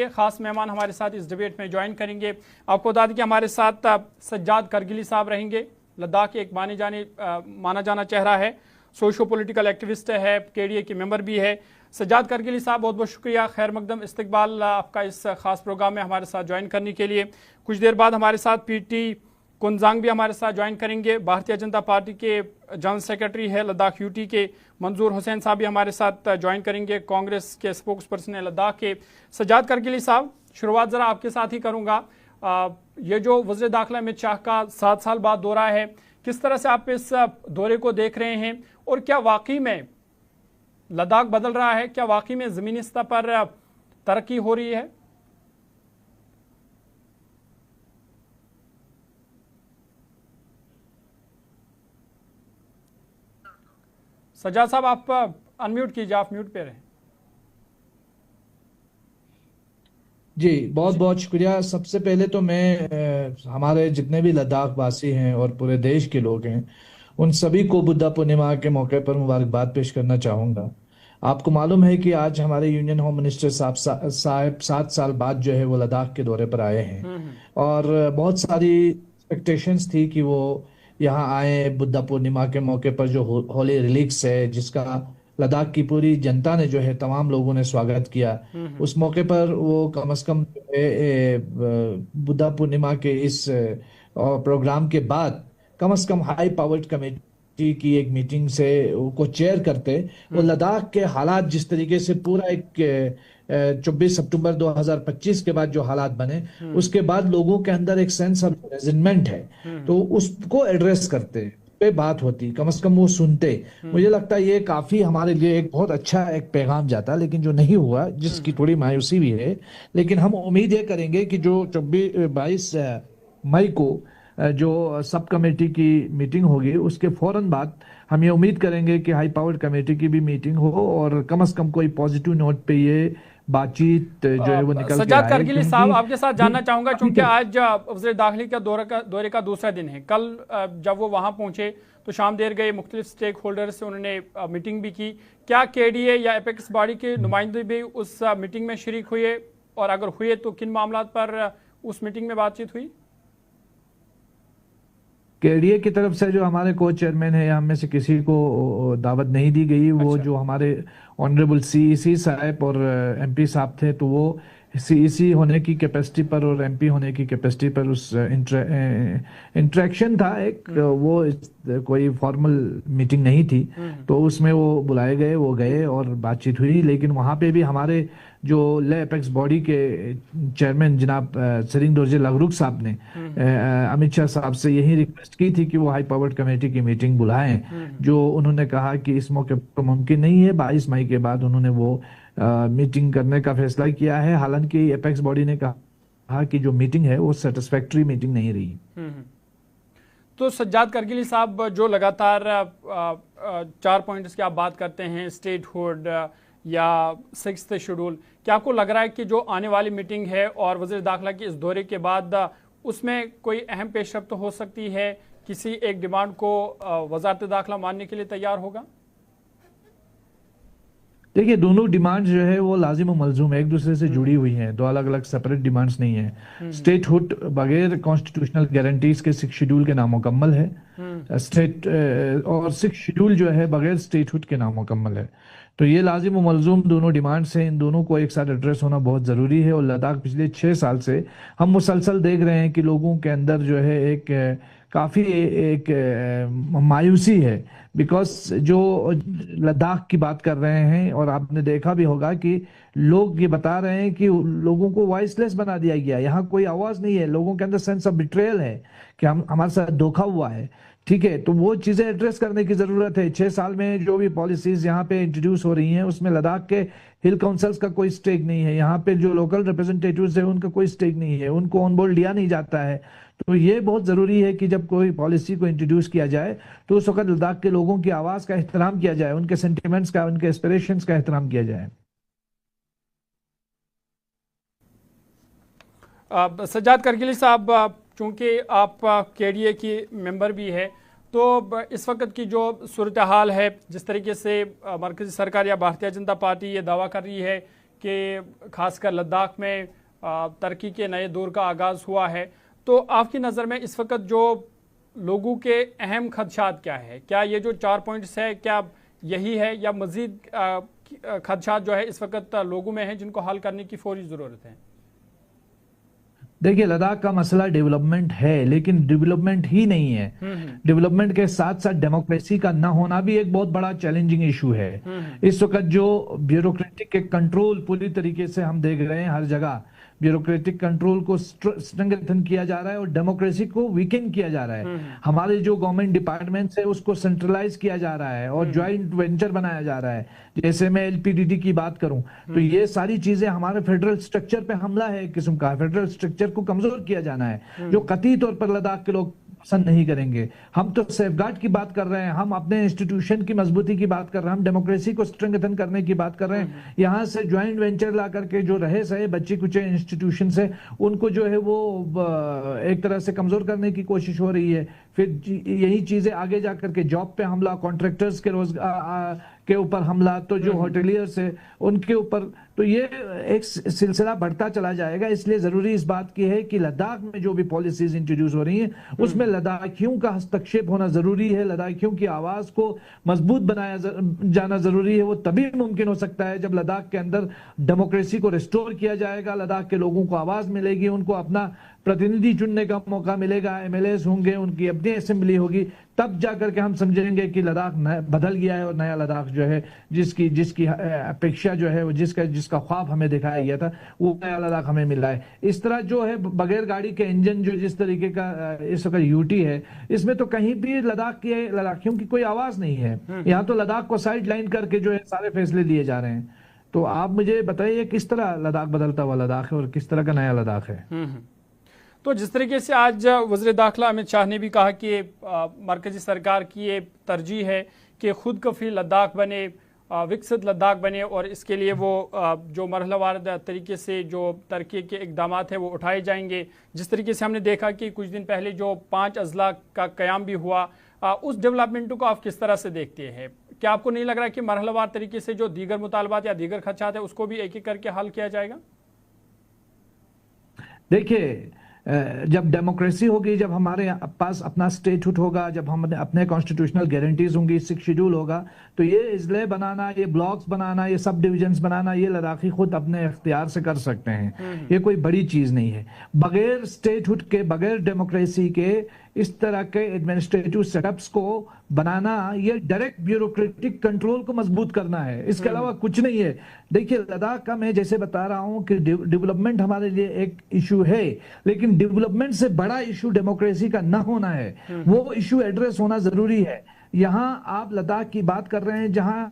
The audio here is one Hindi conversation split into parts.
खास मेहमान हमारे साथ इस डिबेट में ज्वाइन करेंगे। आपको बता दें कि हमारे साथ सज्जाद करगिली साहब रहेंगे। लद्दाख के एक माना जाना चेहरा है, सोशो पॉलिटिकल एक्टिविस्ट है, केडीए के मेंबर भी है। सज्जाद करगिली साहब, बहुत बहुत शुक्रिया, खैर मकदम इस्तकबाल आपका इस खास प्रोग्राम में हमारे साथ ज्वाइन करने के लिए। कुछ देर बाद हमारे साथ पीटी कुंजांग भी हमारे साथ ज्वाइन करेंगे। भारतीय जनता पार्टी के जनरल सेक्रेटरी है लद्दाख यूटी के मंजूर हुसैन साहब भी हमारे साथ ज्वाइन करेंगे, कांग्रेस के स्पोक्स पर्सन है लद्दाख के। सज्जाद करगिली साहब, शुरुआत ज़रा आपके साथ ही करूँगा। ये जो वज़ीर दाखिला अमित शाह का 7 साल बाद दौरा है, किस तरह से आप इस दौरे को देख रहे हैं और क्या वाकई में लद्दाख बदल रहा है? क्या वाकई में ज़मीनी सतह पर तरक्की हो रही है? सज्जाद साहब, आप अनम्यूट कीजिए, आप म्यूट पे रहें। जी बहुत बहुत शुक्रिया। सबसे पहले तो मैं हमारे जितने भी लद्दाख वासी हैं और पूरे देश के लोग हैं, उन सभी को बुद्धा पूर्णिमा के मौके पर मुबारकबाद पेश करना चाहूँगा। आपको मालूम है कि आज हमारे यूनियन होम मिनिस्टर साहब 7 साल बाद जो है वो लद्दाख के दौरे पर आए हैं और बहुत सारी एक्सपेक्टेशंस थी कि वो यहाँ आए बुद्धा पूर्णिमा के मौके पर, जो होली रिलीक्स है जिसका लद्दाख की पूरी जनता ने जो है तमाम लोगों ने स्वागत किया। उस मौके पर वो कम से कम बुद्धा पूर्णिमा के इस प्रोग्राम के बाद कम से कम हाई पावर्ड कमेटी की एक मीटिंग से को चेयर करते। वो लद्दाख के हालात जिस तरीके से पूरा एक 24 सितंबर 2025 के बाद जो हालात बने, उसके बाद लोगों के अंदर एक सेंस ऑफ रेजिगमेंट है, तो उसको एड्रेस करते पे बात होती, कम से कम वो सुनते। मुझे लगता है ये काफी हमारे लिए एक बहुत अच्छा एक पैगाम जाता, लेकिन जो नहीं हुआ, जिसकी थोड़ी मायूसी भी है। लेकिन हम उम्मीद ये करेंगे कि जो 22 मई को जो सब कमेटी की मीटिंग होगी, उसके फौरन बाद हम ये उम्मीद करेंगे कि हाई पावर्ड कमेटी की भी मीटिंग हो और कम से कम कोई पॉजिटिव नोट पे ये बातचीत जो है वो निकल के आए। सज्जाद करगिली साहब, आपके साथ जानना चाहूंगा, क्योंकि आज वज़ीर दाखिले का दौरे का दूसरा दिन है। कल जब वो वहां पहुंचे तो शाम देर गए, मुख्तलिफ स्टेक होल्डर से उन्होंने मीटिंग भी की। क्या केडीए या एपेक्स बॉडी के नुमाइंदे भी उस मीटिंग में शरीक हुए, और अगर हुए तो किन मामलों पर उस मीटिंग में बातचीत हुई? केडीए की तरफ से जो हमारे को चेयरमैन है, हम में से किसी को दावत नहीं दी गई। वो जो हमारे ऑनरेबल सीईसी साहब और एमपी साहब थे, तो वो सीईसी होने की कैपेसिटी पर और एमपी होने की कैपेसिटी पर उस इंटरेक्शन था एक, वो कोई फॉर्मल मीटिंग नहीं थी। तो उसमें वो बुलाए गए, वो गए और बातचीत हुई। लेकिन वहाँ पे भी हमारे जो ले एपेक्स बॉडी के चेयरमैन जनाब सेरिंग दोरजे लगरुक साहब ने अमित शाह साहब से यही रिक्वेस्ट की थी कि वो हाई पावर्ड कमेटी की मीटिंग बुलाएं, जो उन्होंने कहा कि इस मौके पर मुमकिन नहीं है। 22 मई के बाद उन्होंने वो मीटिंग करने का फैसला किया है। हालांकि एपेक्स बॉडी ने कहा कि जो मीटिंग है वो सेटिस्फैक्टरी मीटिंग नहीं रही। तो सज्जाद करगिली साहब, जो लगातार 4 पॉइंट्स की आप बात करते हैं, स्टेटहुड या 6th शेड्यूल, क्या आपको लग रहा है कि जो आने वाली मीटिंग है और वज़ीर दाखिला की इस दौरे के बाद उसमें कोई अहम पेशरफ्त हो सकती है? किसी एक डिमांड को वज़ारत दाखिला मानने के लिए तैयार होगा? देखिए, दोनों डिमांड्स जो है वो लाजिम और मलजूम एक दूसरे से जुड़ी हुई हैं, दो अलग अलग सेपरेट डिमांड्स नहीं है। स्टेटहुड बगैर कॉन्स्टिट्यूशनल गारंटीज के 6th शेड्यूल के नामुकम्मल है, और 6th शेड्यूल जो है बगैर स्टेटहुड के नामुकम्मल है। तो ये लाजिम और मलजूम दोनों डिमांड्स हैं, इन दोनों को एक साथ एड्रेस होना बहुत ज़रूरी है। और लद्दाख पिछले 6 साल से हम मुसलसल देख रहे हैं कि लोगों के अंदर जो है एक काफ़ी एक मायूसी है, बिकॉज जो लद्दाख की बात कर रहे हैं, और आपने देखा भी होगा कि लोग ये बता रहे हैं कि लोगों को वॉइसलेस बना दिया गया, यहाँ कोई आवाज़ नहीं है, लोगों के अंदर सेंस ऑफ बिट्रेयल है कि हमारे साथ धोखा हुआ है। ठीक है, तो वो चीज़ें एड्रेस करने की ज़रूरत है। 6 साल में जो भी पॉलिसीज़ यहाँ पे इंट्रोड्यूस हो रही हैं, उसमें लद्दाख के हिल काउंसिल्स का कोई स्टेक नहीं है, यहाँ पे जो लोकल रिप्रेजेंटेटिव्स हैं उनका कोई स्टेक नहीं है, उनको ऑन बोर्ड लिया नहीं जाता है। तो ये बहुत ज़रूरी है कि जब कोई पॉलिसी को इंट्रोड्यूस किया जाए तो उस वक्त लद्दाख के लोगों की आवाज़ का एहतराम किया जाए, उनके सेंटिमेंट्स का, उनके एस्पिरेशंस का एहतराम किया जाए। सज्जाद करगिली साहब, चूँकि आप केडीए की मेंबर भी है, तो इस वक्त की जो सूरत हाल है, जिस तरीके से मरकज़ी सरकार या भारतीय जनता पार्टी ये दावा कर रही है कि खासकर लद्दाख में तरक्की के नए दौर का आगाज़ हुआ है, तो आपकी नज़र में इस वक्त जो लोगों के अहम खदशात क्या है? क्या ये जो 4 पॉइंट्स है क्या यही है, या मज़ीद खदशात जो है इस वक्त लोगों में हैं जिनको हल करने की फौरी ज़रूरत है? देखिए, लद्दाख का मसला डेवलपमेंट है, लेकिन डेवलपमेंट ही नहीं है। डेवलपमेंट के साथ साथ डेमोक्रेसी का ना होना भी एक बहुत बड़ा चैलेंजिंग इशू है। इस वक्त जो ब्यूरोक्रेटिक कंट्रोल पूरी तरीके से हम देख रहे हैं हर जगह, ब्यूरोक्रेटिक कंट्रोल को संगठन किया जा रहा है और डेमोक्रेसी को वीकेंड किया जा रहा है। हमारे जो गवर्नमेंट डिपार्टमेंट्स है उसको सेंट्रलाइज किया जा रहा है और ज्वाइंट वेंचर बनाया जा रहा है। जैसे मैं एलपीडीडी की बात करूं तो ये सारी चीजें हमारे फेडरल स्ट्रक्चर पे हमला है एक किस्म का। फेडरल स्ट्रक्चर को कमजोर किया जाना है, जो कतई तौर पर लद्दाख के लोग पसंद नहीं करेंगे। हम तो सेफगार्ड की बात कर रहे हैं, हम अपने इंस्टीट्यूशन की मजबूती की बात कर रहे हैं, हम डेमोक्रेसी को स्ट्रेंथन करने की बात कर रहे हैं। यहाँ से ज्वाइंट वेंचर ला करके जो रहे सहे बच्चे कुचे इंस्टीट्यूशन से उनको जो है वो एक तरह से कमजोर करने की कोशिश हो रही है। फिर यही चीजें आगे जाकर के जॉब पे हमला, कॉन्ट्रैक्टर्स के रोजगार के ऊपर हमला, तो जो होटलियर्स है उनके ऊपर, तो ये एक सिलसिला बढ़ता चला जाएगा। इसलिए जरूरी इस बात की है कि लद्दाख में जो भी पॉलिसीज इंट्रोड्यूस हो रही हैं उसमें लद्दाखियों का हस्तक्षेप होना जरूरी है। लद्दाखियों की आवाज को मजबूत बनाया जाना जरूरी है। वो तभी मुमकिन हो सकता है जब लद्दाख के अंदर डेमोक्रेसी को रिस्टोर किया जाएगा, लद्दाख के लोगों को आवाज मिलेगी, उनको अपना प्रतिनिधि चुनने का मौका मिलेगा, एमएलएस होंगे, उनकी अपनी असेंबली होगी, तब जाकर के हम समझेंगे कि लद्दाख बदल गया है और नया लद्दाख जो है जिसकी अपेक्षा जो है जिसका ख्वाब हमें दिखाया गया था वो नया लद्दाख हमें मिला है। इस तरह जो है बगैर गाड़ी के इंजन जो जिस तरीके का इस वक्त यूटी है, इसमें तो कहीं भी लद्दाखियों की कोई आवाज नहीं है। यहाँ तो लद्दाख को साइड लाइन करके जो है सारे फैसले लिए जा रहे हैं। तो आप मुझे बताइए किस तरह लद्दाख बदलता हुआ लद्दाख है और किस तरह का नया लद्दाख है। तो जिस तरीके से आज वज़ीर दाखिला अमित शाह ने भी कहा कि मरकजी सरकार की ये तरजीह है कि खुद कफील लद्दाख बने, विकसित लद्दाख बने, और इसके लिए वो जो मरहलावार तरीके से जो तरक्की के इकदाम है वो उठाए जाएंगे। जिस तरीके से हमने देखा कि कुछ दिन पहले जो 5 अजला का क़याम भी हुआ, उस डेवलपमेंट को आप किस तरह से देखते हैं? क्या आपको नहीं लग रहा कि मरहलावार तरीके से जो दीगर मुतालबात या दीगर खदशात है उसको भी एक एक करके हल किया जाएगा? देखिए, जब डेमोक्रेसी होगी, जब हमारे पास अपना स्टेटहुड होगा, जब हम अपने कॉन्स्टिट्यूशनल गारंटीज होंगी, 6 शेड्यूल होगा, तो ये इजले बनाना, ये ब्लॉक्स बनाना, ये सब डिविजन्स बनाना, ये लद्दाखी खुद अपने इख्तियार से कर सकते हैं। ये कोई बड़ी चीज नहीं है। बगैर स्टेटहुड के, बगैर डेमोक्रेसी के इस तरह के एडमिनिस्ट्रेटिव सेटअप्स को बनाना, ये डायरेक्ट ब्यूरोक्रेटिक कंट्रोल को मजबूत करना है, इसके अलावा कुछ नहीं है। देखिए, लद्दाख का मैं जैसे बता रहा हूं कि डेवलपमेंट हमारे लिए एक इशू है, लेकिन डेवलपमेंट से बड़ा इशू डेमोक्रेसी का ना होना है। वो इशू एड्रेस होना जरूरी है। यहां आप लद्दाख की बात कर रहे हैं जहां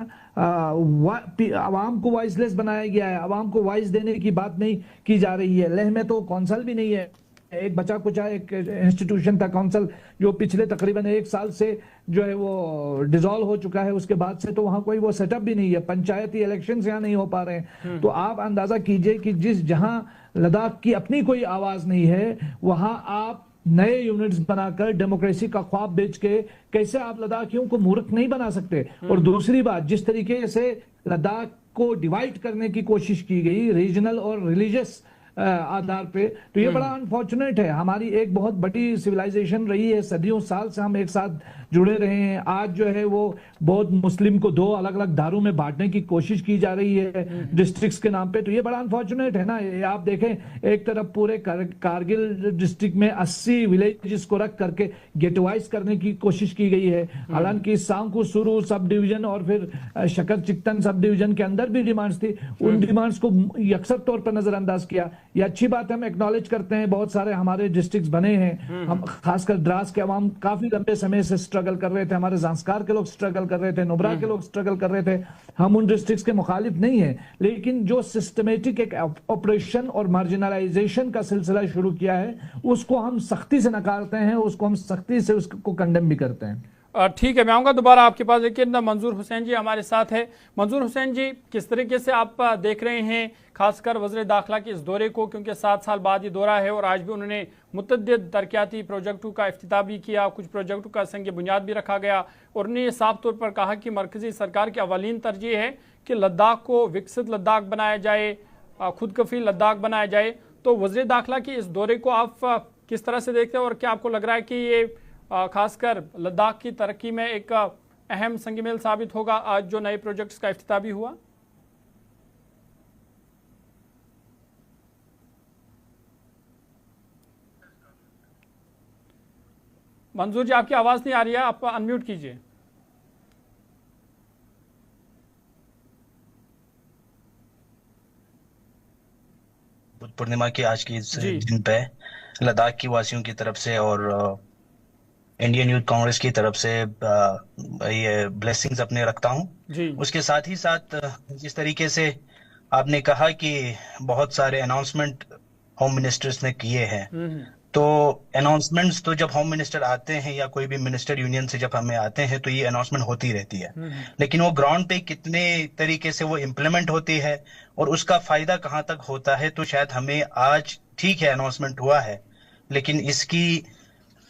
आवाम को वॉइसलेस बनाया गया है, आवाम को वॉइस देने की बात नहीं की जा रही है। लेह में तो कौंसल भी नहीं है, एक बचा कुचा एक इंस्टीट्यूशन था कौंसल, जो पिछले तकरीबन 1 साल से जो है वो डिसॉल्व हो चुका है। उसके बाद से तो वहां कोई वो सेटअप भी नहीं है, पंचायती इलेक्शंस यहाँ नहीं हो पा रहे हैं। तो आप अंदाजा कीजिए कि जहां लद्दाख की अपनी कोई आवाज नहीं है, वहां आप नए यूनिट्स बनाकर डेमोक्रेसी का ख्वाब बेच के कैसे आप लद्दाखियों को मूर्ख नहीं बना सकते। और दूसरी बात, जिस तरीके से लद्दाख को डिवाइड करने की कोशिश की गई रीजनल और रिलीजियस आधार पे, तो ये बड़ा अनफॉर्चुनेट है। हमारी एक बहुत बड़ी सिविलाइजेशन रही है, सदियों साल से हम एक साथ जुड़े रहे हैं। आज जो है वो बहुत मुस्लिम को 2 अलग अलग धारों में बांटने की कोशिश की जा रही है डिस्ट्रिक्ट्स के नाम पे, तो ये बड़ा अनफॉर्चुनेट है ना। ये आप देखें, एक तरफ पूरे कारगिल डिस्ट्रिक्ट में 80 विलेजेस को रख करके गेटवाइज करने की कोशिश की गई है। हालांकि सांकू सुरू सब डिवीजन और फिर शकर चिक्तन सब डिवीजन के अंदर भी डिमांड्स थी, उन डिमांड्स को यकसर तौर पर नजरअंदाज किया। ये अच्छी बात है, हम एक्नॉलेज करते हैं, बहुत सारे हमारे डिस्ट्रिक्ट्स बने हैं। हम खासकर द्रास के अवाम काफी लंबे समय से स्ट्रगल कर रहे थे, हमारे ज़ांस्कार के लोग स्ट्रगल कर रहे थे, नुब्रा के लोग स्ट्रगल कर रहे थे। हम उन डिस्ट्रिक्ट्स के मुखालिफ नहीं है, लेकिन जो सिस्टमेटिक एक ऑपरेशन और मार्जिनलाइजेशन का सिलसिला शुरू किया है उसको हम सख्ती से नकारते हैं, उसको हम सख्ती से उसको कंडेम भी करते हैं। ठीक है, मैं आऊँगा दोबारा आपके पास, लेकिन मंजूर हुसैन जी हमारे साथ है। मंजूर हुसैन जी, किस तरीके से आप देख रहे हैं खासकर वज़ीर दाखिला के इस दौरे को, क्योंकि 7 साल बाद ये दौरा है और आज भी उन्होंने मुतअद्दिद तरक्याती प्रोजेक्टों का इफ्तिताह भी किया, कुछ प्रोजेक्टों का संग बुनियाद भी रखा गया, और उन्होंने ये साफ तौर पर कहा कि मरकज़ी सरकार की अवलीन तरजीह है कि लद्दाख को विकसित लद्दाख बनाया जाए, खुद कफील लद्दाख बनाया जाए, तो वज़ीर दाखिला की इस दौरे को आप किस तरह से देखते हैं और क्या आपको लग रहा है कि ये खासकर लद्दाख की तरक्की में एक अहम संग मील साबित होगा आज जो नए प्रोजेक्ट्स का इफ्तिताह भी हुआ? मंजूर जी, आपकी आवाज नहीं आ रही है, आप अनम्यूट कीजिए। पूर्णिमा की आज की इस दिन पे लद्दाख की वासियों की तरफ से और इंडियन यूथ कांग्रेस की तरफ से ये ब्लेसिंग्स अपने रखता हूँ। उसके साथ ही साथ जिस तरीके से आपने कहा कि बहुत सारे अनाउंसमेंट होम मिनिस्टर्स ने किए हैं, तो अनाउंसमेंट्स तो जब होम मिनिस्टर आते हैं या कोई भी मिनिस्टर यूनियन से जब हमें आते हैं तो ये अनाउंसमेंट होती रहती है, लेकिन वो ग्राउंड पे कितने तरीके से वो इम्प्लीमेंट होती है और उसका फायदा कहाँ तक होता है, तो शायद हमें आज ठीक है अनाउंसमेंट हुआ है, लेकिन इसकी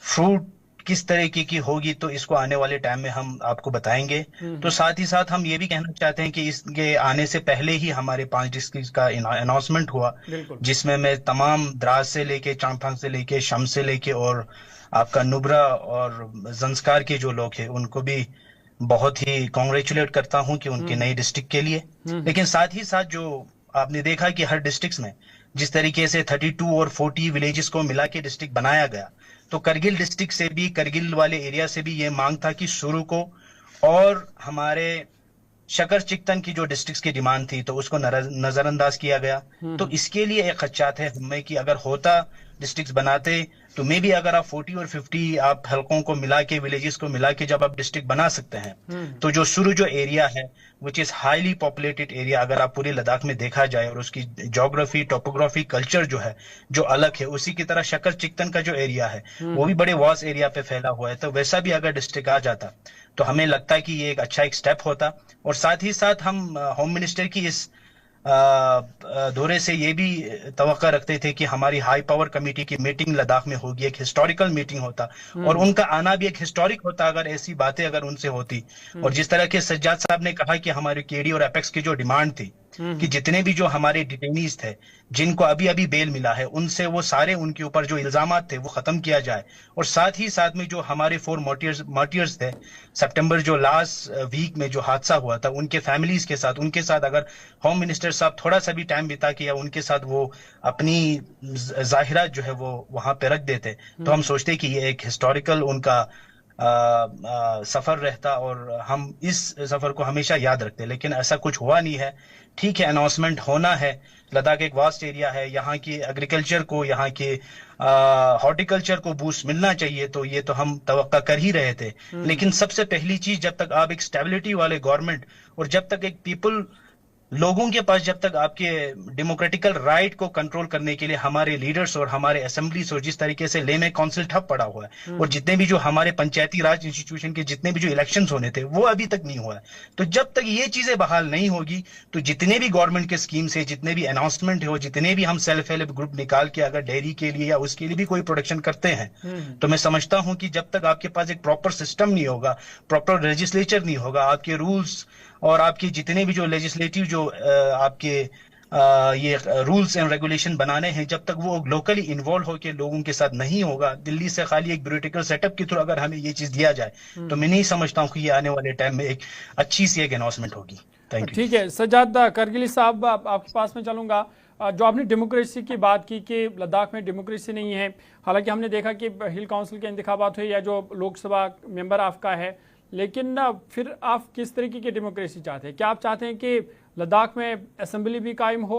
फ्रूट किस तरीके की होगी तो इसको आने वाले टाइम में हम आपको बताएंगे। तो साथ ही साथ हम ये भी कहना चाहते हैं कि इसके आने से पहले ही हमारे 5 डिस्ट्रिक्ट का अनाउंसमेंट हुआ, जिसमें मैं तमाम द्रास से लेके चांगथांग से लेके शम से लेके और आपका नुब्रा और जंस्कार के जो लोग हैं उनको भी बहुत ही कॉन्ग्रेचुलेट करता हूं कि उनके नई डिस्ट्रिक्ट के लिए। लेकिन साथ ही साथ जो आपने देखा कि हर डिस्ट्रिक्ट में जिस तरीके से 32 और 40 विलेजेस को मिला के डिस्ट्रिक्ट बनाया गया, तो करगिल डिस्ट्रिक्ट से भी, करगिल वाले एरिया से भी ये मांग था कि शुरू को और हमारे शकर चिकतन की जो डिस्ट्रिक्ट्स की डिमांड थी तो उसको नजरअंदाज किया गया। तो इसके लिए एक खदशात है हमें कि अगर होता डिस्ट्रिक्ट्स बनाते तो मे भी अगर आप 40 और 50 आप हलकों को मिला के, विलेजेस को मिला के जब आप डिस्ट्रिक्ट बना सकते हैं, तो जो शुरू जो एरिया है which is highly populated area, अगर आप पूरे लद्दाख में देखा जाए और उसकी ज्योग्राफी, टोपोग्राफी, कल्चर जो है जो अलग है, उसी की तरह शकर चिकतन का जो एरिया है वो भी बड़े वास्ट एरिया पे फैला हुआ है, तो वैसा भी अगर डिस्ट्रिक्ट आ जाता तो हमें लगता है कि ये एक अच्छा एक स्टेप होता। और साथ ही साथ हम होम मिनिस्टर की इस दौरे से ये भी तवक्का रखते थे कि हमारी हाई पावर कमेटी की मीटिंग लद्दाख में होगी, एक हिस्टोरिकल मीटिंग होता और उनका आना भी एक हिस्टोरिक होता अगर ऐसी बातें अगर उनसे होती। और जिस तरह के सज्जाद साहब ने कहा कि हमारे केडी और एपेक्स की जो डिमांड थी कि जितने भी जो हमारे डिटेनीज थे जिनको अभी अभी बेल मिला है, उनसे वो सारे उनके ऊपर जो इल्जामात थे वो खत्म किया जाए। और साथ ही साथ में जो हमारे 4 मार्टियर्स थे सितंबर जो लास्ट वीक में जो हादसा हुआ था, उनके फैमिलीज के साथ, उनके साथ अगर होम मिनिस्टर साहब थोड़ा सा भी टाइम बिता के या उनके साथ वो अपनी जाहिरात जो है वो वहां पे रख देते तो हम सोचते कि ये एक हिस्टोरिकल उनका सफर रहता और हम इस सफर को हमेशा याद रखते। लेकिन ऐसा कुछ हुआ नहीं है। ठीक है, अनाउंसमेंट होना है, लद्दाख एक वास्ट एरिया है, यहाँ की एग्रीकल्चर को, यहाँ के हॉर्टिकल्चर को बूस्ट मिलना चाहिए, तो ये तो हम तवक्का कर ही रहे थे। लेकिन सबसे पहली चीज, जब तक आप एक स्टेबिलिटी वाले गवर्नमेंट और जब तक एक पीपल लोगों के पास, जब तक आपके डेमोक्रेटिकल राइट को कंट्रोल करने के लिए हमारे लीडर्स और हमारे असेंबलीज और जिस तरीके से ले में काउंसिल ठप पड़ा हुआ है और जितने भी जो हमारे पंचायती राज इंस्टीट्यूशन के जितने भी जो इलेक्शंस होने थे वो अभी तक नहीं हुआ है, तो जब तक ये चीजें बहाल नहीं होगी तो जितने भी गवर्नमेंट के स्कीम्स है, जितने भी अनाउंसमेंट है, जितने भी हम सेल्फ हेल्प ग्रुप निकाल के अगर डेयरी के लिए या उसके लिए भी कोई प्रोडक्शन करते हैं, तो मैं समझता हूं कि जब तक आपके पास एक प्रॉपर सिस्टम नहीं होगा, प्रॉपर लेजिस्लेचर नहीं होगा, आपके रूल्स और आपकी जितने भी जो लेजिस्लेटिव जो आपके ये रूल्स एंड रेगुलेशन बनाने हैं, जब तक वो लोकली इन्वॉल्व होकर लोगों के साथ नहीं होगा, दिल्ली से खाली एक ब्यूरोक्रेटिकल सेटअप के थ्रू अगर हमें ये चीज दिया जाए तो मैं नहीं समझता हूँ कि ये आने वाले टाइम में एक अच्छी सी एक अनाउंसमेंट होगी। Thank you. ठीक है, सज्जाद करगिली साहब आपके पास में चलूंगा। जो आपने डेमोक्रेसी की बात की कि लद्दाख में डेमोक्रेसी नहीं है, हालांकि हमने देखा कि हिल काउंसिल के इंतखाबात हुए या जो लोकसभा मेंबर आपका है, लेकिन फिर आप किस तरीके की डेमोक्रेसी चाहते हैं? क्या आप चाहते हैं कि लद्दाख में असेंबली भी कायम हो?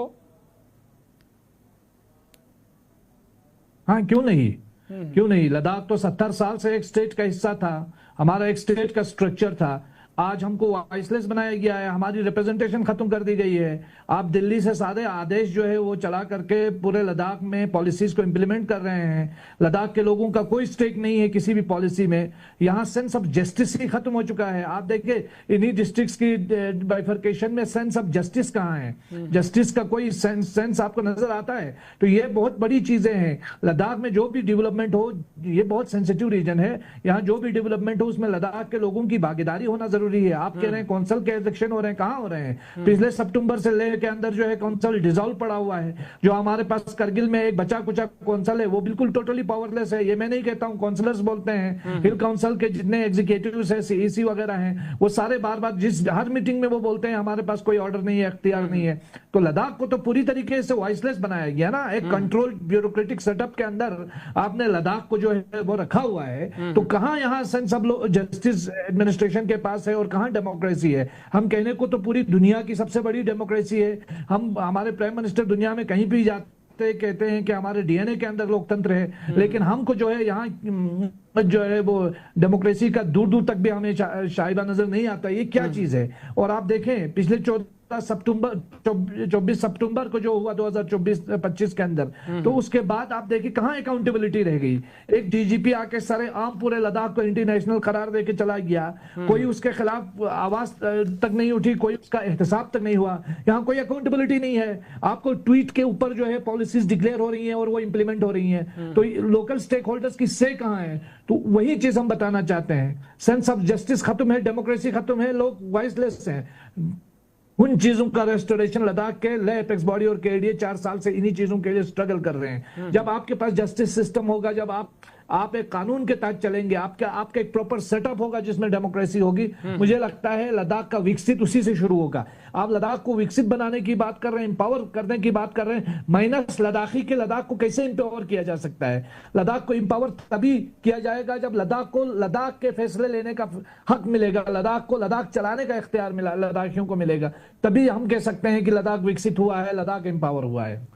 हाँ, क्यों नहीं, क्यों नहीं। लद्दाख तो 70 साल से एक स्टेट का हिस्सा था, हमारा एक स्टेट का स्ट्रक्चर था। आज हमको वॉइसलेस बनाया गया है, हमारी रिप्रेजेंटेशन खत्म कर दी गई है। आप दिल्ली से सारे आदेश जो है वो चला करके पूरे लद्दाख में पॉलिसीज को इंप्लीमेंट कर रहे हैं। लद्दाख के लोगों का कोई स्टेक नहीं है किसी भी पॉलिसी में। यहाँ सेंस ऑफ जस्टिस ही खत्म हो चुका है। आप देखिए इन्हीं डिस्ट्रिक्ट्स की बाइफर्केशन में सेंस ऑफ जस्टिस कहाँ है? जस्टिस का कोई सेंस आपको नजर आता है? तो ये बहुत बड़ी चीजें हैं। लद्दाख में जो भी डेवलपमेंट हो, ये बहुत सेंसिटिव रीजन है, यहाँ जो भी डेवलपमेंट हो उसमें लद्दाख के लोगों की भागीदारी होना जरूरी जरूरी है। आप कह रहे हैं कौंसिल के इलेक्शन हो रहे हैं, कहाँ हो रहे हैं? पिछले सितंबर से ले के अंदर जो है कौंसिल डिसॉल्व पड़ा हुआ है। जो हमारे पास करगिल में एक बचा कुचा कौंसिल है वो बिल्कुल टोटली पावरलेस है। ये मैं नहीं कहता हूँ, काउंसलर्स बोलते हैं। हिल काउंसिल के जितने एग्जीक्यूटिव्स है, सीईसी वगैरह हैं, वो सारे बार बार हर मीटिंग में वो बोलते हैं हमारे पास कोई ऑर्डर नहीं है, अख्तियार नहीं है। तो लद्दाख को तो पूरी तरीके से वॉइसलेस बनाया गया ना। एक कंट्रोल ब्यूरोक्रेटिक सेटअप के अंदर आपने लद्दाख को जो है वो रखा हुआ है। तो कहां यहां सेंस सब लोग जस्टिस एडमिनिस्ट्रेशन के पास है और कहां डेमोक्रेसी है? हम कहने को तो पूरी दुनिया की सबसे बड़ी डेमोक्रेसी है। हमारे प्राइम मिनिस्टर दुनिया में कहीं भी जाते कहते हैं कि हमारे डीएनए के अंदर लोकतंत्र है, लेकिन हमको जो है यहाँ जो है वो डेमोक्रेसी का दूर दूर तक भी हमें शायबा नजर नहीं आता। ये क्या चीज है? और आप देखें पिछले 24 सितंबर को जो हुआ 2024-25 के अंदर, तो उसके बाद आप देखिए कहां अकाउंटेबिलिटी रह गई। एक डीजीपी आके सारे आम पूरे लद्दाख को इंटरनेशनल करार देके चला गया, कोई उसके खिलाफ आवाज तक नहीं उठी, कोई उसका एहतसाब तक नहीं हुआ। यहाँ कोई अकाउंटेबिलिटी नहीं है। आपको ट्वीट के ऊपर जो है पॉलिसीज डिक्लेयर हो रही हैं और वो इंप्लीमेंट हो रही हैं। तो लोकल स्टेक होल्डर्स की से कहां है? तो वही चीज हम बताना चाहते हैं। सेंस ऑफ जस्टिस खत्म है, डेमोक्रेसी खत्म है, लोग वॉइसलेस हैं। उन चीजों का रेस्टोरेशन लद्दाख के ले एपेक्स बॉडी और केडीए 4 साल से इन्हीं चीजों के लिए स्ट्रगल कर रहे हैं। जब आपके पास जस्टिस सिस्टम होगा, जब आप एक कानून के तहत चलेंगे, आपका एक प्रॉपर सेटअप होगा जिसमें डेमोक्रेसी होगी, मुझे लगता है लद्दाख का विकसित उसी से शुरू होगा। आप लद्दाख को विकसित बनाने की बात कर रहे हैं, एम्पावर करने की बात कर रहे हैं, माइनस लद्दाखी के लद्दाख को कैसे एम्पावर किया जा सकता है? लद्दाख को एम्पावर तभी किया जाएगा जब लद्दाख को लद्दाख के फैसले लेने का हक मिलेगा, लद्दाख को लद्दाख चलाने का इख्तियार मिला लद्दाखियों को मिलेगा, तभी हम कह सकते हैं कि लद्दाख विकसित हुआ है, लद्दाख एम्पावर हुआ है।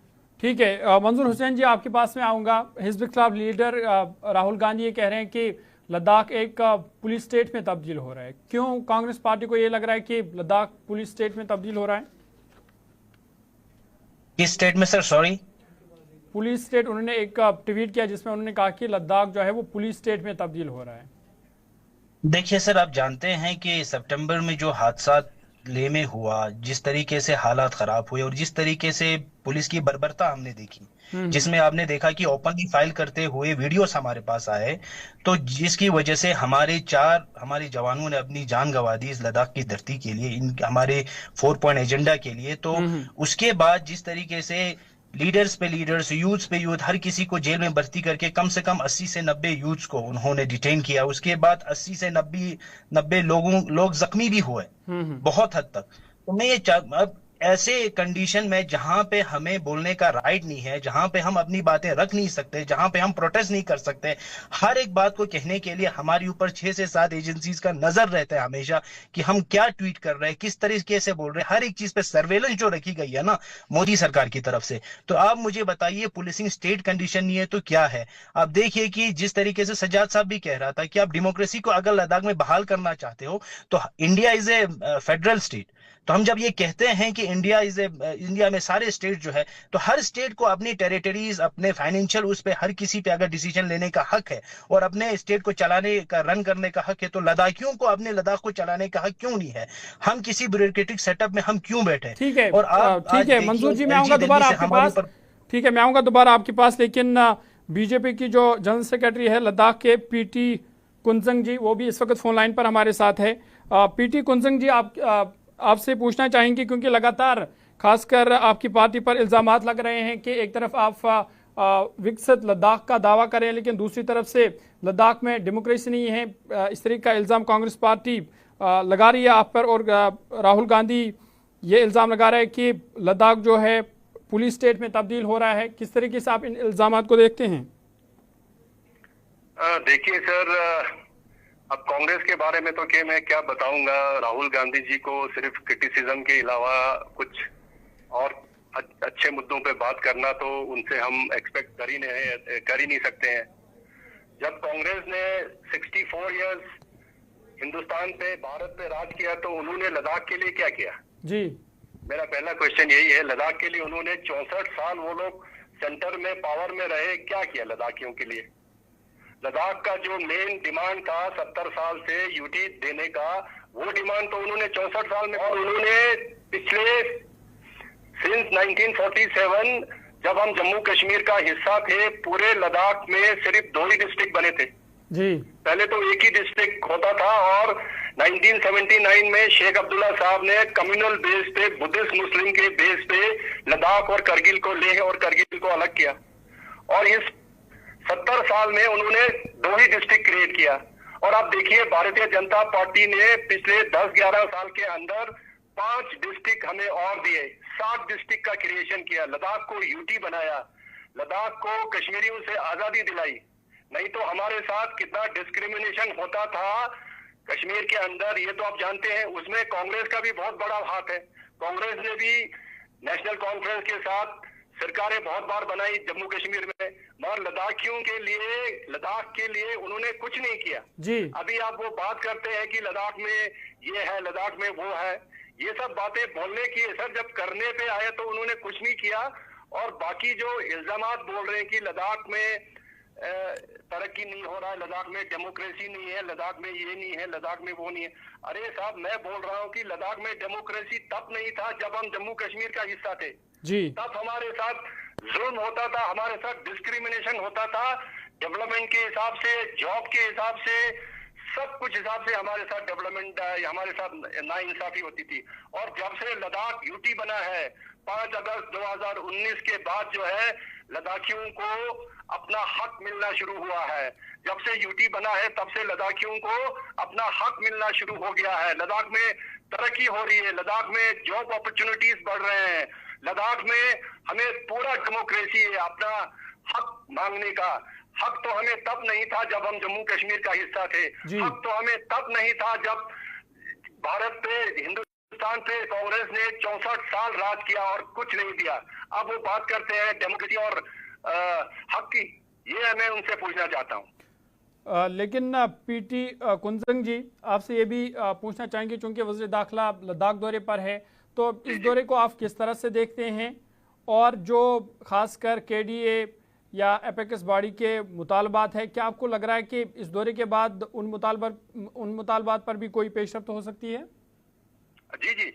ठीक है, मंजूर हुसैन जी आपके पास में आऊँगा। हिज़्ब इख्तिलाफ लीडर राहुल गांधी ये कह रहे हैं कि लद्दाख एक पुलिस स्टेट में तब्दील हो रहा है। क्यों कांग्रेस पार्टी को ये लग रहा है कि लद्दाख पुलिस स्टेट में तब्दील हो रहा है? किस स्टेट में सर? Sorry, police state. उन्होंने एक ट्वीट किया जिसमें उन्होंने कहा कि लद्दाख जो है वो पुलिस स्टेट में तब्दील हो रहा है। देखिए सर, आप जानते हैं कि सितंबर में जो हादसा लेह में हुआ, जिस तरीके से हालात खराब हुए और जिस तरीके से पुलिस की बर्बरता हमने देखी, जिसमें आपने देखा कि ओपनली फाइल करते हुए वीडियोस हमारे पास आए, तो जिसकी वजह से हमारे जवानों ने अपनी जान गंवा दी इस लद्दाख की धरती के लिए, हमारे 4 पॉइंट एजेंडा के लिए। तो उसके बाद जिस तरीके से लीडर्स पे लीडर्स, यूथ्स पे यूथ, हर किसी को जेल में भर्ती करके कम से कम 80 से 90 यूथ्स को उन्होंने डिटेन किया। उसके बाद 80 से 90 लोग जख्मी भी हुए बहुत हद तक। तो मैं ये अब ऐसे कंडीशन में जहां पे हमें बोलने का राइट नहीं है, जहां पे हम अपनी बातें रख नहीं सकते, जहां पे हम प्रोटेस्ट नहीं कर सकते, हर एक बात को कहने के लिए हमारे ऊपर 6 से 7 एजेंसीज का नजर रहता है हमेशा कि हम क्या ट्वीट कर रहे हैं, किस तरीके से बोल रहे हैं। हर एक चीज पे सर्वेलेंस जो रखी गई है ना मोदी सरकार की तरफ से। तो आप मुझे बताइए, पुलिसिंग स्टेट कंडीशन नहीं है तो क्या है? आप देखिए कि जिस तरीके से सज्जाद साहब भी कह रहा था कि आप डेमोक्रेसी को अगर लद्दाख में बहाल करना चाहते हो तो India is a federal state. तो हम जब ये कहते हैं कि इंडिया में सारे स्टेट जो है, तो हर स्टेट को अपनी टेरिटरीज, अपने फाइनेंशियल, उस पे हर किसी पे अगर डिसीजन लेने का हक है और अपने स्टेट को चलाने का, रन करने का हक है, तो लद्दाखियों को अपने लद्दाख को चलाने का हक क्यों नहीं है? हम किसी ब्यूरोक्रेटिक सेटअप में हम क्यों बैठे? ठीक है, और ठीक है मंजूर जी, मैं आऊंगा दोबारा आपके पास। ठीक है, मैं आऊंगा दोबारा आपके पास, लेकिन बीजेपी की जो जनरल सेक्रेटरी है लद्दाख के, पीटी कुंजंग जी, वो भी इस वक्त फोन लाइन पर हमारे साथ है। पीटी कुंजंग जी, आपसे पूछना चाहेंगे, क्योंकि लगातार खासकर आपकी पार्टी पर इल्जामात लग रहे हैं कि एक तरफ आप विकसित लद्दाख का दावा करें, लेकिन दूसरी तरफ से लद्दाख में डेमोक्रेसी नहीं है। इस तरीके का इल्ज़ाम कांग्रेस पार्टी लगा रही है आप पर, और राहुल गांधी ये इल्ज़ाम लगा रहा है कि लद्दाख जो है पुलिस स्टेट में तब्दील हो रहा है। किस तरीके से आप इन इल्ज़ामात को देखते हैं? देखिए सर, अब कांग्रेस के बारे में तो मैं क्या बताऊंगा। राहुल गांधी जी को सिर्फ क्रिटिसिज्म के अलावा कुछ और अच्छे मुद्दों पे बात करना तो उनसे हम एक्सपेक्ट कर ही नहीं सकते हैं। जब कांग्रेस ने 64 इयर्स हिंदुस्तान पे, भारत पे राज किया, तो उन्होंने लद्दाख के लिए क्या किया? जी, मेरा पहला क्वेश्चन यही है। लद्दाख के लिए उन्होंने 64 साल वो लोग सेंटर में पावर में रहे, क्या किया लद्दाखियों के लिए? लद्दाख का जो मेन डिमांड था 70 साल से यूटी देने का, वो डिमांड तो उन्होंने 64 साल में, और उन्होंने पिछले सिंस 1947 जब हम जम्मू कश्मीर का हिस्सा थे, पूरे लद्दाख में सिर्फ 2 ही डिस्ट्रिक्ट बने थे। जी। पहले तो एक ही डिस्ट्रिक्ट होता था और 1979 में शेख अब्दुल्ला साहब ने कम्युनल बेस पे, बुद्धिस्ट मुस्लिम के बेस पे लद्दाख और करगिल को लेह और करगिल को अलग किया और इस 70 साल में उन्होंने 2 ही डिस्ट्रिक्ट क्रिएट किया। और आप देखिए भारतीय जनता पार्टी ने पिछले 10-11 साल के अंदर 5 डिस्ट्रिक्ट हमें और दिए, 7 डिस्ट्रिक्ट का क्रिएशन किया, लद्दाख को यूटी बनाया, लद्दाख को कश्मीरियों से आजादी दिलाई। नहीं तो हमारे साथ कितना डिस्क्रिमिनेशन होता था कश्मीर के अंदर, ये तो आप जानते हैं। उसमें कांग्रेस का भी बहुत बड़ा हाथ है। कांग्रेस ने भी नेशनल कॉन्फ्रेंस के साथ सरकारें बहुत बार बनाई जम्मू कश्मीर में, मगर लद्दाखियों के लिए, लद्दाख के लिए उन्होंने कुछ नहीं किया जी। अभी आप वो बात करते हैं कि लद्दाख में ये है, लद्दाख में वो है, ये सब बातें बोलने की है सर, जब करने पे आए तो उन्होंने कुछ नहीं किया। और बाकी जो इल्जामात बोल रहे हैं कि लद्दाख में तरक्की नहीं हो रहा है, लद्दाख में डेमोक्रेसी नहीं है, लद्दाख में ये नहीं है, लद्दाख में वो नहीं है। अरे साहब, मैं बोल रहा हूँ कि लद्दाख में डेमोक्रेसी तब नहीं था जब हम जम्मू कश्मीर का हिस्सा थे जी। तब हमारे साथ जुल्म होता था, हमारे साथ डिस्क्रिमिनेशन होता था, डेवलपमेंट के हिसाब से, जॉब के हिसाब से, सब कुछ हिसाब से हमारे साथ डेवलपमेंट, हमारे साथ नाइंसाफी होती थी। और जब से लद्दाख यूटी बना है 5 अगस्त 2019 के बाद जो है लद्दाखियों को अपना हक मिलना शुरू हुआ है। जब से यूटी बना है तब से लद्दाखियों को अपना हक मिलना शुरू हो गया है। लद्दाख में तरक्की हो रही है, लद्दाख में जॉब अपॉर्चुनिटीज बढ़ रहे हैं, लद्दाख में हमें पूरा डेमोक्रेसी है, अपना हक मांगने का। हक तो हमें तब नहीं था जब हम जम्मू कश्मीर का हिस्सा थे, हक तो हमें तब नहीं था जब भारत पे, हिंदुस्तान पे कांग्रेस ने 64 साल राज किया और कुछ नहीं दिया। अब वो बात करते हैं डेमोक्रेसी और हक की, ये मैं उनसे पूछना चाहता हूँ। लेकिन पीटी कुंजंग जी, आपसे ये भी पूछना चाहेंगे, चूंकि वज़ीर दाखिला लद्दाख दौरे पर है, तो इस दौरे को आप किस तरह से देखते हैं? और जो खासकर केडीए या एपेक्स बॉडी के मुतालबात है, क्या आपको लग रहा है कि इस दौरे के बाद उन मुतालबात पर भी कोई पेशरफ्त हो सकती है? जी जी,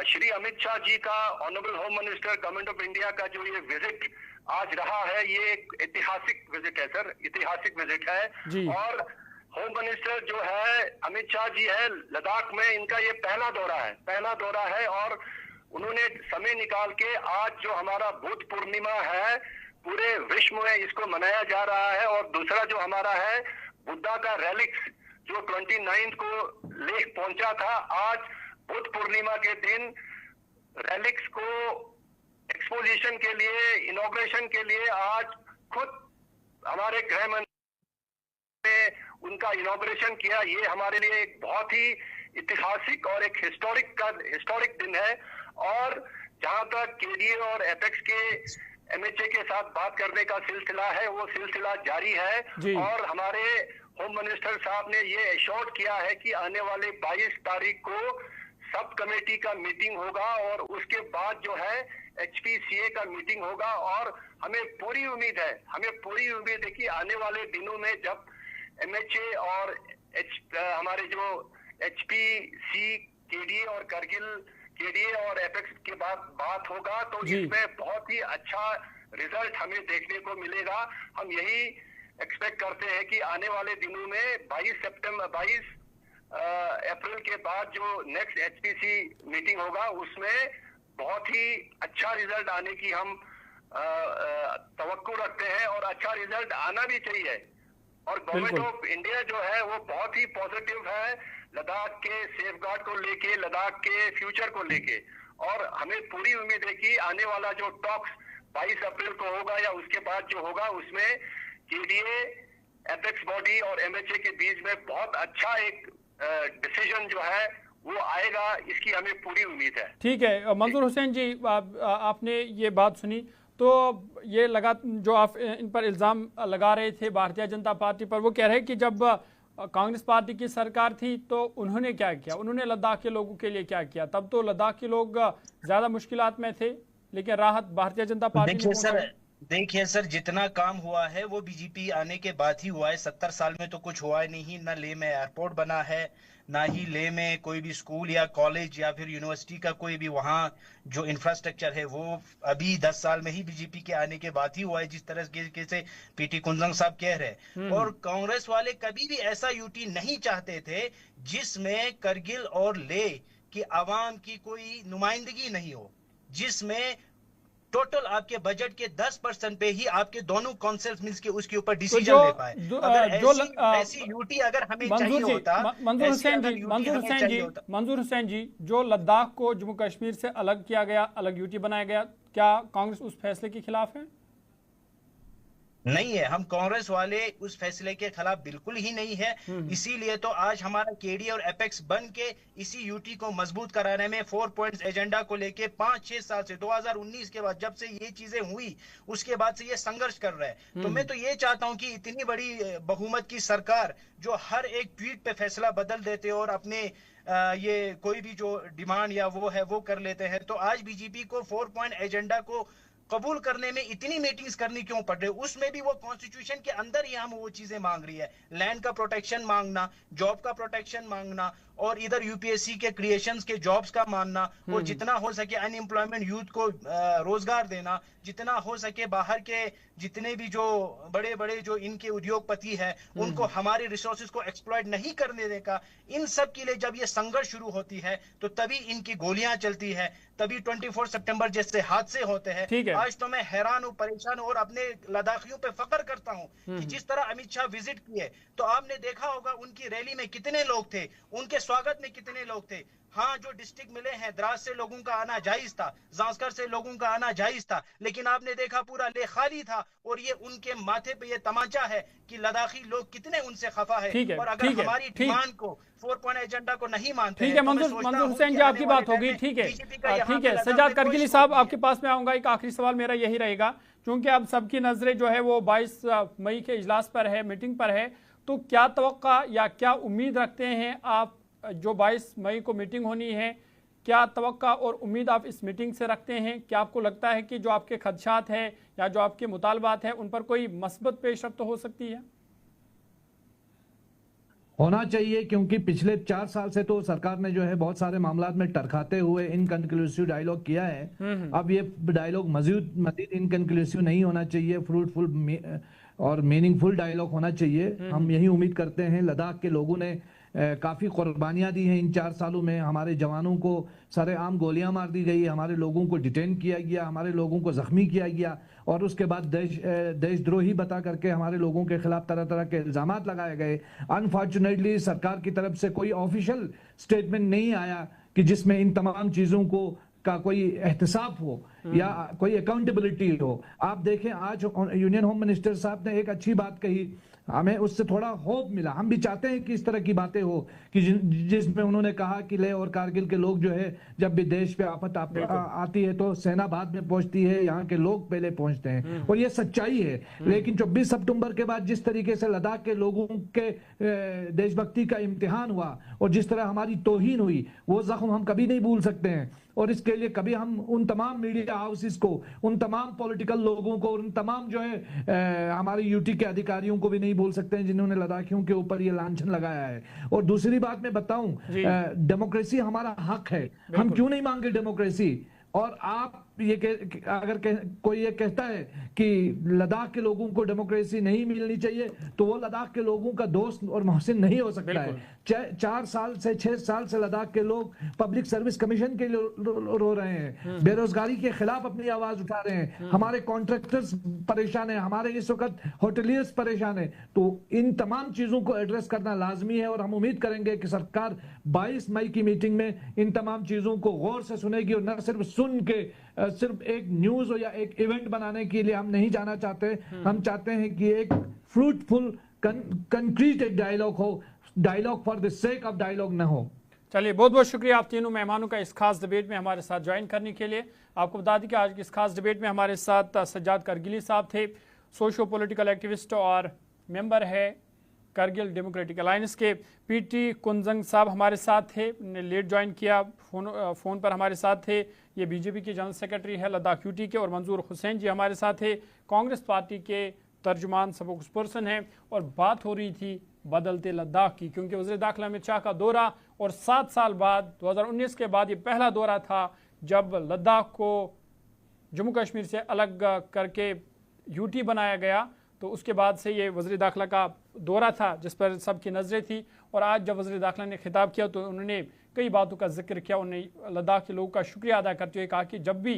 श्री अमित शाह जी का, honourable home minister government of India का जो ये विजिट आज रहा है, ये एक ऐतिहासिक विजिट है सर, ऐतिहासिक विजिट है। और होम मिनिस्टर जो है अमित शाह जी है, लद्दाख में इनका ये पहला दौरा है और उन्होंने समय निकाल के आज जो हमारा बुद्ध पूर्णिमा है, पूरे विश्व में इसको मनाया जा रहा है। और दूसरा जो हमारा है बुद्धा का रेलिक्स जो 29 को लेह पहुंचा था, आज बुद्ध पूर्णिमा के दिन रेलिक्स को एक्सपोजिशन के लिए, इनॉग्रेशन के लिए आज खुद हमारे गृह मंत्री ने उनका इनॉग्रेशन किया। ये हमारे लिए एक बहुत ही ऐतिहासिक और एक हिस्टोरिक दिन है। और जहां तक केडीए और एपेक्स के एमएचए के साथ बात करने का सिलसिला है, वो सिलसिला जारी है। और हमारे होम मिनिस्टर साहब ने ये एश्योर किया है कि आने वाले 22 तारीख को सब कमेटी का मीटिंग होगा और उसके बाद जो है एचपीसीए का मीटिंग होगा। और हमें पूरी उम्मीद है कि आने वाले दिनों में जब एमएचए और हमारे जो एचपीसी, केडीए और करगिल, केडीए और एपेक्स के बाद बात होगा तो इसमें बहुत ही अच्छा रिजल्ट हमें देखने को मिलेगा। हम यही एक्सपेक्ट करते हैं कि आने वाले दिनों में 22 अप्रैल के बाद जो नेक्स्ट एचपीसी मीटिंग होगा उसमें बहुत ही अच्छा रिजल्ट आने की हम तवक्को रखते हैं और अच्छा रिजल्ट आना भी चाहिए। और गवर्नमेंट ऑफ इंडिया जो है वो बहुत ही पॉजिटिव है लद्दाख के सेफगार्ड को लेके, लद्दाख के फ्यूचर को लेके। और हमें पूरी उम्मीद है कि आने वाला जो टॉक्स 22 अप्रैल को होगा या उसके बाद जो होगा उसमें केडीए, एपेक्स बॉडी और एमएचए के बीच में बहुत अच्छा एक डिसीजन जो है वो आएगा, इसकी हमें पूरी उम्मीद है। ठीक है मंजूर हुसैन जी, आपने ये बात सुनी तो ये लगा, जो आप इन पर इल्ज़ाम लगा रहे थे भारतीय जनता पार्टी पर, वो कह रहे हैं कि जब कांग्रेस पार्टी की सरकार थी तो उन्होंने क्या किया, उन्होंने लद्दाख के लोगों के लिए क्या किया? तब तो लद्दाख के लोग ज़्यादा मुश्किलात में थे, लेकिन राहत भारतीय जनता पार्टी देखिए सर, देखिए सर, जितना काम हुआ है वो बीजेपी आने के बाद ही हुआ है। 70 साल में तो कुछ हुआ ही नहीं। ना लेह में एयरपोर्ट बना है, ना ही लेह में कोई भी स्कूल या कॉलेज या फिर यूनिवर्सिटी का कोई भी वहाँ जो इंफ्रास्ट्रक्चर है वो अभी 10 साल में ही बीजेपी के आने के बाद ही हुआ है, जिस तरह से पीटी कुंजंग साहब कह रहे हैं। और कांग्रेस वाले कभी भी ऐसा यूटी नहीं चाहते थे जिसमें करगिल और लेह की आवाम की कोई नुमाइंदगी नहीं हो, जिसमें टोटल आपके बजट के 10% पे ही आपके दोनों काउंसिल्स मिलके उसके ऊपर डिसीजन ले पाए। अगर ऐसी यूटी अगर हमें चाहिए होता, मंजूर हुसैन जी, जो लद्दाख को जम्मू कश्मीर से अलग किया गया, अलग यूटी बनाया गया, क्या कांग्रेस उस फैसले के खिलाफ है? नहीं है, हम कांग्रेस वाले उस फैसले के खिलाफ बिल्कुल ही नहीं है। इसीलिए तो आज हमारा केडी और एपेक्स बन के इसी यूटी को मजबूत कराने में 4 पॉइंट्स एजेंडा को लेके 5-6 साल से 2019 के बाद जब से ये चीजें हुई उसके बाद से ये संघर्ष कर रहा है। तो मैं तो ये चाहता हूं कि इतनी बड़ी बहुमत की सरकार जो हर एक ट्वीट पे फैसला बदल देते और अपने ये कोई भी जो डिमांड या वो है वो कर लेते हैं, तो आज बीजेपी को 4 पॉइंट एजेंडा को कबूल करने में इतनी मीटिंग्स करनी क्यों पड़ रही है? उसमें भी वो कॉन्स्टिट्यूशन के अंदर ही हम वो चीजें मांग रही है, लैंड का प्रोटेक्शन मांगना, जॉब का प्रोटेक्शन मांगना, और इधर यूपीएससी के क्रिएशंस के जॉब्स का मानना, और जितना हो सके अनएम्प्लॉयमेंट यूथ को रोजगार देना, जितना हो सके बाहर के जितने भी जो बड़े बड़े जो इनके उद्योगपति है उनको हमारे रिसोर्सेज को एक्सप्लॉइट नहीं करने देगा। इन सब के लिए जब ये संघर्ष शुरू होती है तो तभी इनकी गोलियां चलती है, तभी 24 सितंबर जैसे हादसे होते हैं। आज तो मैं हैरान हूं, परेशान हूं और अपने लद्दाखियों पे फख्र करता हूं कि जिस तरह अमित शाह विजिट किए तो आपने देखा होगा उनकी रैली में कितने लोग थे, उनके स्वागत में कितने लोग थे। हाँ, जो डिस्ट्रिक्ट मिले हैं, द्रास से लोगों का आना जायज था, जांस्कर से लोगों का आना जायज था, लेकिन आपने देखा पूरा लेह खाली था। और ये उनके माथे पे ये तमाचा है कि लद्दाखी लोग कितने उनसे खफा है। और अगर हमारी डिमांड को 4 पॉइंट एजेंडा को नहीं मानते, ठीक है मंजूर हुसैन जी, आपकी बात होगी। ठीक है, ठीक है सज्जाद करगिली साहब, आपके पास में आऊंगा। एक आखिरी सवाल मेरा यही रहेगा, क्योंकि अब सबकी नजरें जो है वो 22 मई के इजलास पर है, मीटिंग पर है, तो क्या तवक्का या क्या उम्मीद रखते हैं आप, जो 22 मई को मीटिंग होनी है, क्या तवक्का और उम्मीद आप इस मीटिंग से रखते हैं? क्या आपको लगता है कि जो आपके खदशात हैं या जो आपके मुतालबात हैं उन पर कोई मस्बत पेशरफ्त तो हो सकती है? होना चाहिए, क्योंकि पिछले 4 साल से तो सरकार ने जो है बहुत सारे मामलात में टरखाते हुए इनकंक्लूसिव डायलॉग किया है। अब ये डायलॉग मजीद इनकंक्लूसिव नहीं होना चाहिए, फ्रूटफुल और मीनिंगफुल डायलॉग होना चाहिए। हम यही उम्मीद करते हैं। लद्दाख के लोगों ने काफ़ी कुर्बानियाँ दी हैं इन 4 सालों में। हमारे जवानों को सरेआम गोलियां मार दी गई, हमारे लोगों को डिटेन किया गया, हमारे लोगों को जख्मी किया गया, और उसके बाद देशद्रोही बता करके हमारे लोगों के खिलाफ तरह तरह के इल्जामात लगाए गए। अनफॉर्चुनेटली सरकार की तरफ से कोई ऑफिशियल स्टेटमेंट नहीं आया कि जिसमें इन तमाम चीज़ों का कोई एहतसाब हो या कोई अकाउंटेबिलिटी हो। आप देखें, आज यूनियन होम मिनिस्टर साहब ने एक अच्छी बात कही, हमें उससे थोड़ा होप मिला। हम भी चाहते हैं कि इस तरह की बातें हो कि जिसमें उन्होंने कहा कि लेह और कारगिल के लोग जो है, जब भी देश पे आफत आती है तो सेना बाद में पहुंचती है, यहाँ के लोग पहले पहुंचते हैं, और ये सच्चाई है। लेकिन 24 सितंबर के बाद जिस तरीके से लद्दाख के लोगों के देशभक्ति का इम्तिहान हुआ और जिस तरह हमारी तौहीन हुई, वो जख्म हम कभी नहीं भूल सकते हैं। और इसके लिए कभी हम उन तमाम मीडिया हाउसेस को, उन तमाम पॉलिटिकल लोगों को, उन तमाम जो है हमारे यूटी के अधिकारियों को भी नहीं भूल सकते हैं जिन्होंने लद्दाखियों के ऊपर ये लांछन लगाया है। और दूसरी बात मैं बताऊं, डेमोक्रेसी हमारा हक है, हम क्यों नहीं मांगे डेमोक्रेसी? और आप ये अगर कोई ये कहता है कि लद्दाख के लोगों को डेमोक्रेसी नहीं मिलनी चाहिए, तो वो लद्दाख के लोगों का दोस्त और मोहसिन नहीं हो सकता है। 4 साल से 6 साल से लद्दाख के लोग पब्लिक सर्विस कमीशन के लिए रो रहे हैं, बेरोजगारी के खिलाफ अपनी आवाज उठा रहे हैं, हमारे कॉन्ट्रैक्टर्स परेशान है, हमारे इस वक्त होटलियर्स परेशान है। तो इन तमाम चीजों को एड्रेस करना लाजमी है, और हम उम्मीद करेंगे कि सरकार 22 मई की मीटिंग में इन तमाम चीजों को गौर से सुनेगी, और न सिर्फ सुन के सिर्फ एक न्यूज या एक इवेंट बनाने के लिए हम नहीं जाना चाहते। हम चाहते हैं कि एक फ्रूटफुल कंक्रीट एक डायलॉग हो, dialogue for the sake of dialogue न हो। चलिए, बहुत बहुत शुक्रिया आप तीनों मेहमानों का इस खास डिबेट में हमारे साथ ज्वाइन करने के लिए। आपको बता दें कि आज की इस खास डिबेट में हमारे साथ सज्जाद करगिली साहब थे, सोशो पॉलिटिकल एक्टिविस्ट और मेंबर है करगिल डेमोक्रेटिक अलायंस के। पीटी कुंजंग साहब हमारे साथ थे, ने लेट ज्वाइन किया, फ़ोन पर हमारे साथ थे। ये बीजेपी के जनरल सेक्रेटरी है लद्दाख यूटी के। और मंजूर हुसैन जी हमारे साथ थे, कांग्रेस पार्टी के तर्जुमान स्पोक्सपर्सन हैं। और बात हो रही थी बदलते लद्दाख की, क्योंकि वज़ीर दाखिला अमित शाह का दौरा और 7 साल बाद 2019 के बाद ये पहला दौरा था जब लद्दाख को जम्मू कश्मीर से अलग करके यूटी बनाया गया। तो उसके बाद से ये वज़ीर दाखिला का दौरा था जिस पर सबकी नज़रें थी। और आज जब वज़ीर दाखिला ने खिताब किया तो उन्होंने कई बातों का जिक्र किया। उन्होंने लद्दाख के लोगों का शुक्रिया अदा करते हुए कहा कि जब भी